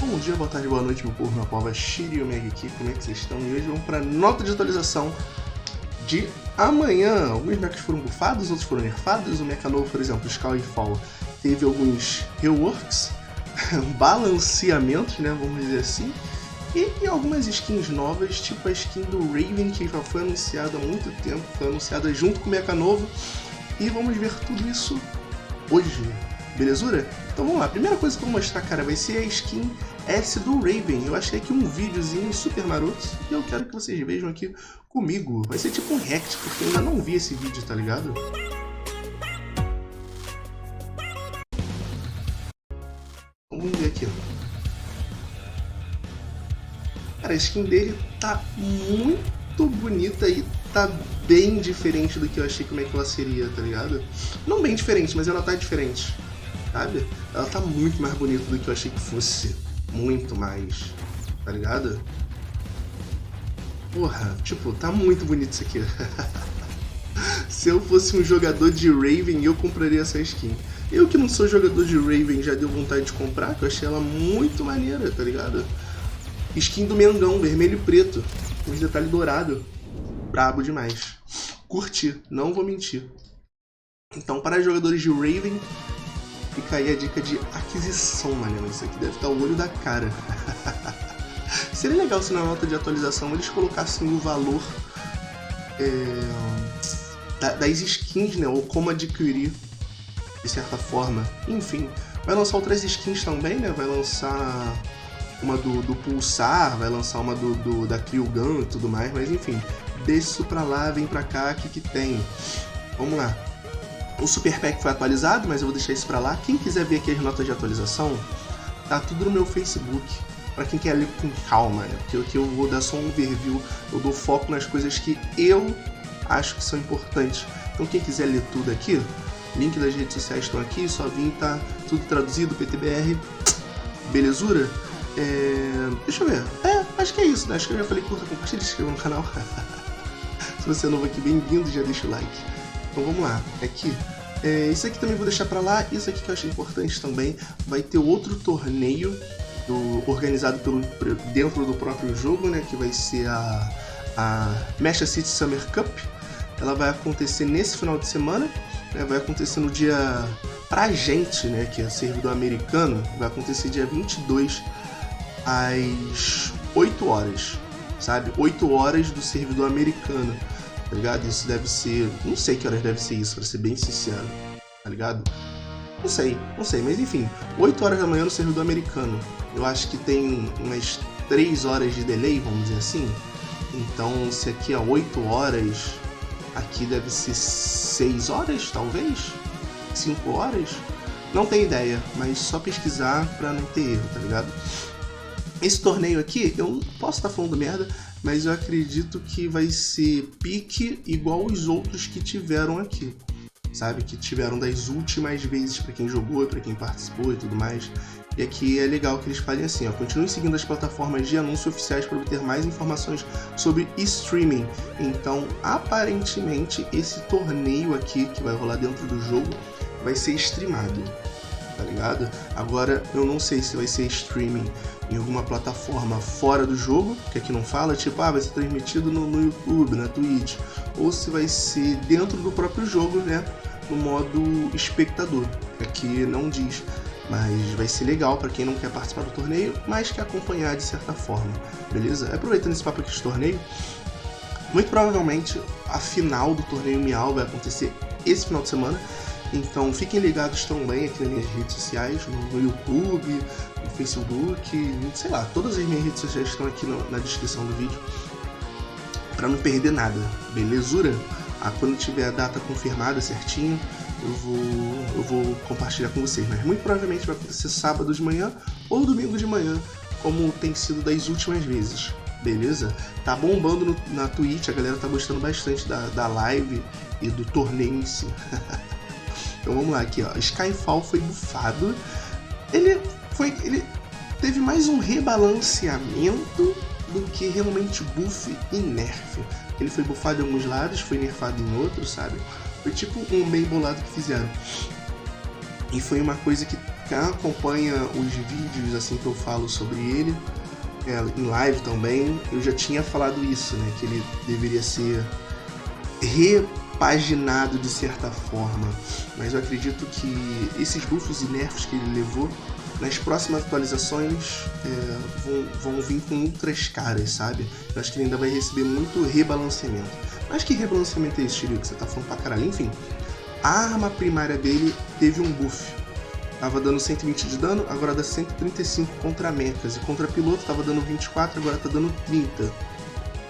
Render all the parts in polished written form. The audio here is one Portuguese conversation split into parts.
Bom dia, boa tarde, boa noite, meu povo, minha pova, Shiryu Meg aqui, como é que vocês estão? E hoje vamos para nota de atualização de amanhã. Alguns mechas foram bufados, outros foram nerfados. O mecha novo, por exemplo, o Skyfall, teve alguns reworks, balanceamentos, né, vamos dizer assim. E algumas skins novas, tipo a skin do Raven, que já foi anunciada há muito tempo, foi anunciada junto com o mecha novo. E vamos ver tudo isso hoje, belezura? Então vamos lá, a primeira coisa que eu vou mostrar, cara, vai ser a skin S do Raven. Eu achei aqui um videozinho super maroto e eu quero que vocês vejam aqui comigo. Vai ser tipo um react, porque eu ainda não vi esse vídeo, tá ligado? Vamos ver aqui, ó. Cara, a skin dele tá muito bonita e tá bem diferente do que eu achei como é que ela seria, tá ligado? Não bem diferente, mas ela tá diferente, sabe? Ela tá muito mais bonita do que eu achei que fosse. Muito mais, tá ligado? Porra, tipo, tá muito bonito isso aqui. Se eu fosse um jogador de Raven, eu compraria essa skin. Eu que não sou jogador de Raven já deu vontade de comprar, que eu achei ela muito maneira, tá ligado? Skin do Mengão, vermelho e preto, com os detalhes dourados. Brabo demais. Curti, não vou mentir. Então, para jogadores de Raven, fica aí a dica de aquisição, mano. Isso aqui deve estar o olho da cara. Seria legal se na nota de atualização eles colocassem o valor das skins, né? Ou como adquirir, de certa forma. Enfim, vai lançar outras skins também, né? Vai lançar uma do Pulsar, vai lançar uma da Kryugan e tudo mais, mas enfim, deixa isso pra lá, vem pra cá, o que tem? Vamos lá. O Super Pack foi atualizado, mas eu vou deixar isso pra lá. Quem quiser ver aqui as notas de atualização, tá tudo no meu Facebook. Pra quem quer ler com calma, né? Porque aqui eu vou dar só um overview, eu dou foco nas coisas que eu acho que são importantes. Então quem quiser ler tudo aqui, link das redes sociais estão aqui, só vim, tá tudo traduzido, PTBR, belezura? Deixa eu ver. Acho que é isso, né? Acho que eu já falei, curta, compartilha, se inscreva no canal. Se você é novo aqui, bem-vindo, já deixa o like. Então vamos lá, aqui. Isso aqui também vou deixar pra lá, isso aqui que eu achei importante também. Vai ter outro torneio organizado dentro do próprio jogo, né? Que vai ser a Mecha City Summer Cup. Ela vai acontecer nesse final de semana, né? Vai acontecer no dia... Pra gente, né, que é servidor americano, vai acontecer dia 22 às 8 horas, sabe? 8 horas do servidor americano, tá ligado? Isso deve ser... Não sei que horas deve ser isso, pra ser bem sincero, tá ligado? Não sei, mas enfim, 8 horas da manhã no servidor americano. Eu acho que tem umas 3 horas de delay, vamos dizer assim. Então, se aqui é 8 horas, aqui deve ser 6 horas, talvez? 5 horas? Não tenho ideia, mas só pesquisar pra não ter erro, tá ligado? Esse torneio aqui, eu posso estar falando merda, mas eu acredito que vai ser pique igual os outros que tiveram aqui, sabe? Que tiveram das últimas vezes pra quem jogou, pra quem participou e tudo mais. E aqui é legal que eles falem assim, ó, continue seguindo as plataformas de anúncio oficiais para obter mais informações sobre streaming. Então, aparentemente, esse torneio aqui, que vai rolar dentro do jogo, vai ser streamado, tá ligado? Agora, eu não sei se vai ser streaming em alguma plataforma fora do jogo, que aqui não fala, tipo, vai ser transmitido no YouTube, na Twitch, ou se vai ser dentro do próprio jogo, né, no modo espectador, que aqui não diz. Mas vai ser legal para quem não quer participar do torneio, mas quer acompanhar de certa forma, beleza? Aproveitando esse papo aqui de torneio, muito provavelmente a final do torneio Miau vai acontecer esse final de semana, então fiquem ligados também aqui nas minhas redes sociais, no YouTube, no Facebook, sei lá, todas as minhas redes sociais estão aqui na descrição do vídeo, para não perder nada, belezura? Quando tiver a data confirmada certinho, eu vou compartilhar com vocês, mas muito provavelmente vai acontecer sábado de manhã ou domingo de manhã, como tem sido das últimas vezes, beleza? Tá bombando na Twitch, a galera tá gostando bastante da live e do torneio em si. Então vamos lá, aqui ó, Skyfall foi bufado, ele teve mais um rebalanceamento do que realmente buff e nerf. Ele foi bufado em alguns lados, foi nerfado em outros, sabe? Foi tipo um bem bolado que fizeram. E foi uma coisa que quem acompanha os vídeos assim que eu falo sobre ele, em live também, eu já tinha falado isso, né? Que ele deveria ser repaginado de certa forma. Mas eu acredito que esses buffs e nerfs que ele levou, nas próximas atualizações vão vir com outras caras, sabe? Eu acho que ele ainda vai receber muito rebalanceamento. Mas que rebalanceamento é esse, Shiryu, que você tá falando pra caralho? Enfim, a arma primária dele teve um buff. Tava dando 120 de dano, agora dá 135 contra mechas. E contra piloto tava dando 24, agora tá dando 30.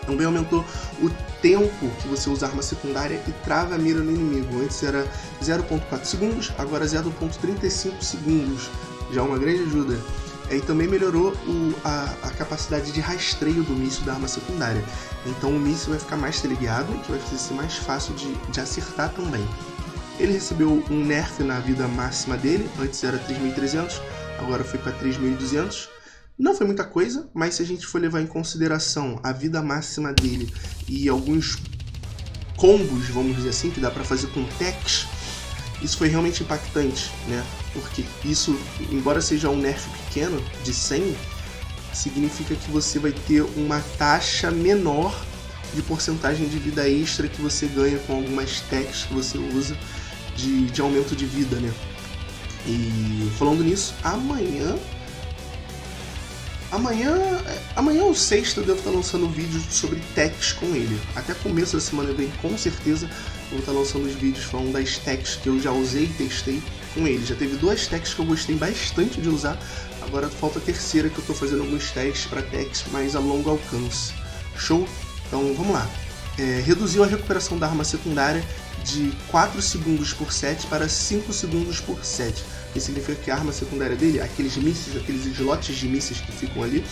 Também aumentou o tempo que você usa arma secundária e trava a mira no inimigo. Antes era 0.4 segundos, agora 0.35 segundos. Já é uma grande ajuda. E também melhorou a capacidade de rastreio do míssil da arma secundária. Então o míssil vai ficar mais teleguiado, que vai ser mais fácil de acertar também. Ele recebeu um nerf na vida máxima dele, antes era 3.300, agora foi para 3.200. Não foi muita coisa, mas se a gente for levar em consideração a vida máxima dele e alguns combos, vamos dizer assim, que dá para fazer com techs, isso foi realmente impactante, né? Porque isso, embora seja um nerf pequeno, de 100, significa que você vai ter uma taxa menor de porcentagem de vida extra que você ganha com algumas techs que você usa de aumento de vida, né? E falando nisso, amanhã ou sexta eu devo estar lançando vídeos sobre techs com ele. Até começo da semana vem, com certeza, eu vou estar lançando os vídeos falando das techs que eu já usei e testei com ele. Já teve 2 techs que eu gostei bastante de usar, agora falta a terceira que eu estou fazendo alguns testes para techs mais a longo alcance. Show? Então vamos lá. Reduziu a recuperação da arma secundária de 4 segundos por set para 5 segundos por set. Isso significa que a arma secundária dele, aqueles mísseis, aqueles slots de mísseis que ficam ali,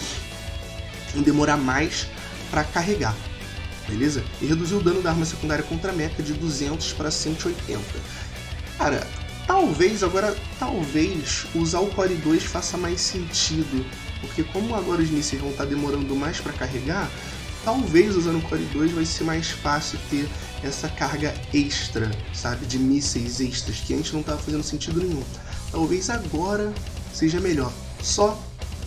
vão demorar mais para carregar, beleza? E reduziu o dano da arma secundária contra mecha de 200 para 180. Cara, talvez usar o Core 2 faça mais sentido, porque como agora os mísseis vão estar demorando mais para carregar, talvez usando o Core 2 vai ser mais fácil ter essa carga extra, sabe? De mísseis extras, que antes não estava fazendo sentido nenhum. Talvez agora seja melhor. Só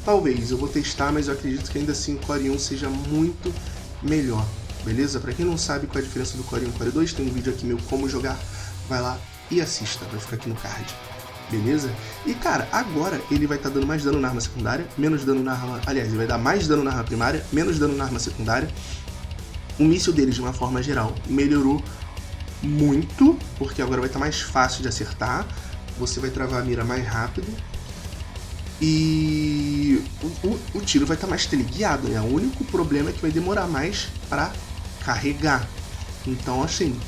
talvez. Eu vou testar, mas eu acredito que ainda assim o Core 1 seja muito melhor. Beleza? Pra quem não sabe qual é a diferença do Core 1 e Core 2, tem um vídeo aqui meu como jogar. Vai lá e assista. Vai ficar aqui no card. Beleza? E cara, agora ele vai estar dando mais dano na arma secundária, menos dano na arma... Aliás, ele vai dar mais dano na arma primária, menos dano na arma secundária. O míssil dele, de uma forma geral, melhorou muito, porque agora vai estar mais fácil de acertar. Você vai travar a mira mais rápido. E o tiro vai estar mais teleguiado, né? O único problema é que vai demorar mais para carregar. Então, assim,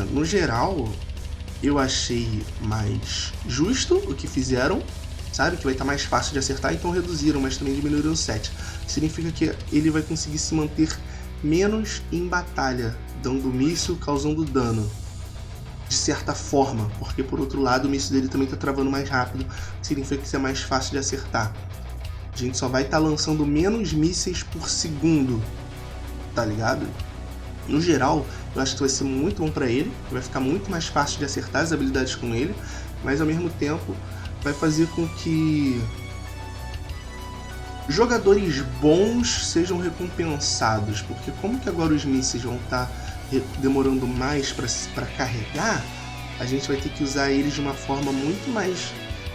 no geral, eu achei mais justo o que fizeram, sabe? Que vai estar mais fácil de acertar, então reduziram, mas também diminuíram o set. Significa que ele vai conseguir se manter menos em batalha, dando míssil, causando dano. De certa forma, porque por outro lado o míssil dele também está travando mais rápido, significa que isso é mais fácil de acertar. A gente só vai estar lançando menos mísseis por segundo, tá ligado? No geral, eu acho que vai ser muito bom para ele, vai ficar muito mais fácil de acertar as habilidades com ele, mas ao mesmo tempo vai fazer com que jogadores bons sejam recompensados, porque como que agora os mísseis vão estar demorando mais para carregar, a gente vai ter que usar eles de uma forma muito mais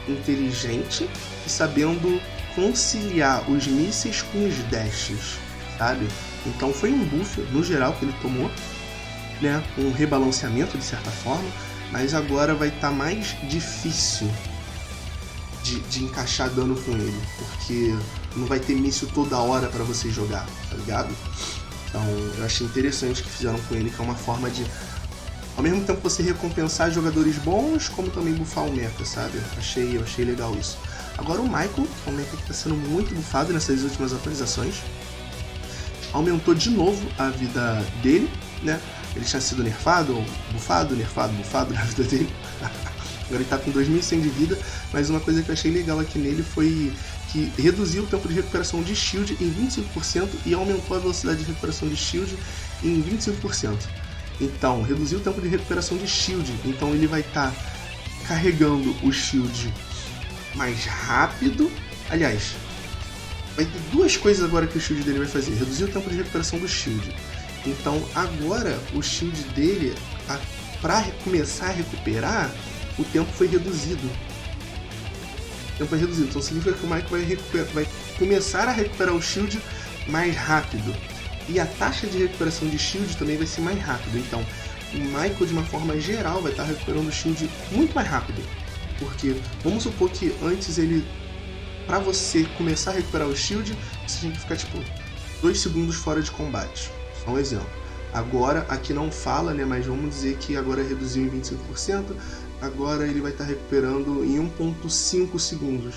inteligente e sabendo conciliar os mísseis com os dashes, sabe? Então foi um buff, no geral, que ele tomou, né? Um rebalanceamento de certa forma, mas agora vai estar mais difícil de encaixar dano com ele, porque não vai ter míssil toda hora para você jogar, tá ligado? Então eu achei interessante o que fizeram com ele, que é uma forma de, ao mesmo tempo, você recompensar jogadores bons, como também bufar o mecha, sabe? Eu achei legal isso. Agora o Michael, que é um mecha que está sendo muito bufado nessas últimas atualizações, aumentou de novo a vida dele, né? Ele tinha sido nerfado, bufado na vida dele. Agora ele tá com 2.100 de vida, mas uma coisa que eu achei legal aqui nele foi que reduziu o tempo de recuperação de shield em 25% e aumentou a velocidade de recuperação de shield em 25%. Então, reduziu o tempo de recuperação de shield, então ele vai estar carregando o shield mais rápido. Aliás, vai ter duas coisas agora que o shield dele vai fazer. Reduzir o tempo de recuperação do shield. Então agora o shield dele, para começar a recuperar, o tempo foi reduzido. Então significa que o Michael vai começar a recuperar o shield mais rápido. E a taxa de recuperação de shield também vai ser mais rápido. Então o Michael, de uma forma geral, vai estar recuperando o shield muito mais rápido. Porque vamos supor que antes para você começar a recuperar o shield, você tinha que ficar tipo 2 segundos fora de combate. Só um exemplo. Agora, aqui não fala, né, mas vamos dizer que agora reduziu em 25%, agora ele vai estar recuperando em 1.5 segundos,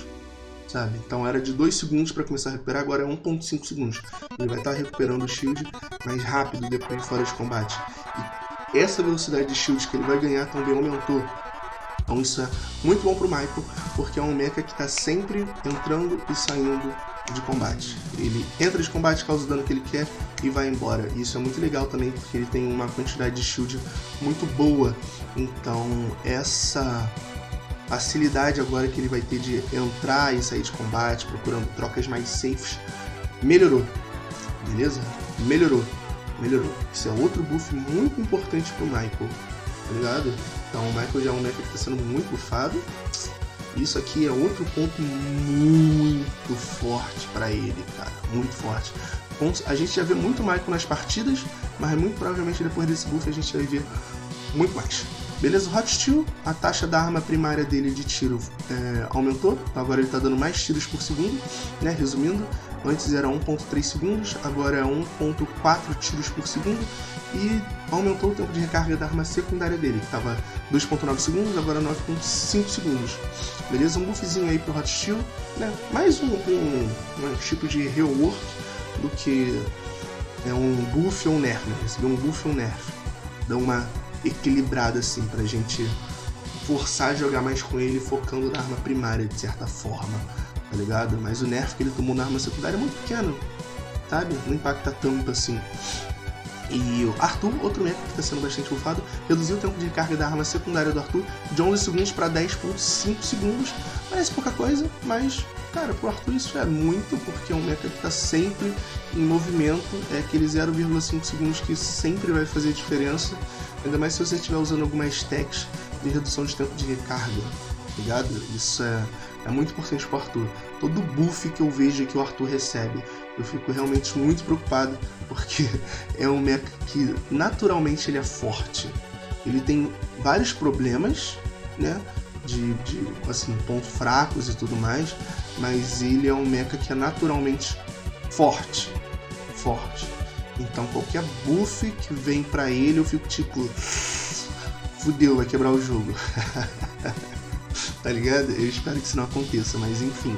sabe? Então era de 2 segundos para começar a recuperar, agora é 1.5 segundos. Ele vai estar recuperando o shield mais rápido depois de fora de combate. E essa velocidade de shield que ele vai ganhar também aumentou. Então isso é muito bom pro Michael, porque é um mecha que está sempre entrando e saindo de combate. Ele entra de combate, causa o dano que ele quer e vai embora. E isso é muito legal também, porque ele tem uma quantidade de shield muito boa. Então essa facilidade agora que ele vai ter de entrar e sair de combate, procurando trocas mais safes, melhorou. Beleza? Melhorou. Isso é outro buff muito importante pro Michael, tá ligado? Então o Michael já é um mecha que está sendo muito buffado. Isso aqui é outro ponto muito forte para ele, cara. Muito forte. A gente já vê muito Michael nas partidas, mas muito provavelmente depois desse buff a gente vai ver muito mais. Beleza, o Hot Steel, a taxa da arma primária dele de tiro aumentou. Agora ele está dando mais tiros por segundo, né? Resumindo, antes era 1.3 segundos, agora é 1.4 tiros por segundo. E aumentou o tempo de recarga da arma secundária dele, que estava 2.9 segundos, agora 9.5 segundos. Beleza? Um buffzinho aí pro Hot Steel, né? Mais um tipo de rework do que um buff ou um nerf, né? Receber um buff ou um nerf. Dá uma equilibrada assim pra gente forçar a jogar mais com ele, focando na arma primária de certa forma, tá ligado? Mas o nerf que ele tomou na arma secundária é muito pequeno, sabe? Não impacta tanto assim. E o Arthur, outro mecha que está sendo bastante buffado, reduziu o tempo de recarga da arma secundária do Arthur de 11 segundos para 10.5 segundos. Parece pouca coisa, mas, cara, pro Arthur isso é muito, porque é um mecha que está sempre em movimento, é aquele 0,5 segundos que sempre vai fazer diferença, ainda mais se você estiver usando algumas techs de redução de tempo de recarga, ligado? Isso é muito importante pro Arthur. Todo buff que eu vejo que o Arthur recebe, eu fico realmente muito preocupado, porque é um mecha que naturalmente ele é forte. Ele tem vários problemas, né, de assim, pontos fracos e tudo mais, mas ele é um mecha que é naturalmente forte. Então qualquer buff que vem pra ele, eu fico tipo, fudeu, vai quebrar o jogo. Tá ligado? Eu espero que isso não aconteça, mas enfim.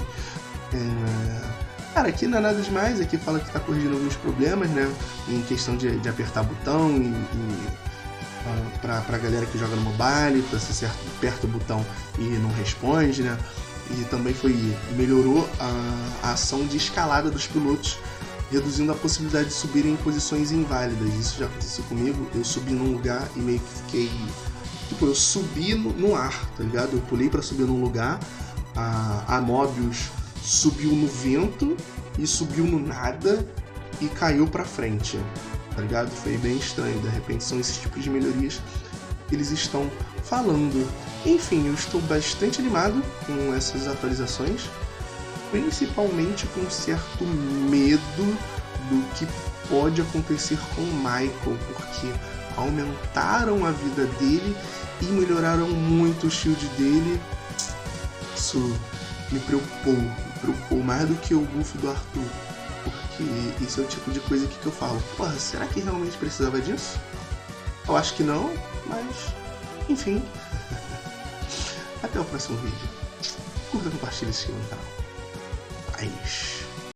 Cara, aqui não é nada demais, aqui fala que tá corrigindo alguns problemas, né? Em questão de apertar botão pra galera que joga no mobile, pra você aperta o botão e não responde, né? E também melhorou a ação de escalada dos pilotos, reduzindo a possibilidade de subirem em posições inválidas. Isso já aconteceu comigo, eu subi num lugar e meio que fiquei... Tipo, eu subi no ar, tá ligado? Eu pulei pra subir num lugar, a Mobius subiu no vento e subiu no nada e caiu pra frente, tá ligado? Foi bem estranho, de repente são esses tipos de melhorias que eles estão falando. Enfim, eu estou bastante animado com essas atualizações, principalmente com certo medo do que pode acontecer com o Michael, porque aumentaram a vida dele e melhoraram muito o shield dele. Isso me preocupou mais do que o buff do Arthur, porque esse é o tipo de coisa que eu falo, porra, será que realmente precisava disso? Eu acho que não, mas enfim. Até o próximo vídeo. Curta, compartilha, se inscreva no canal. Paz.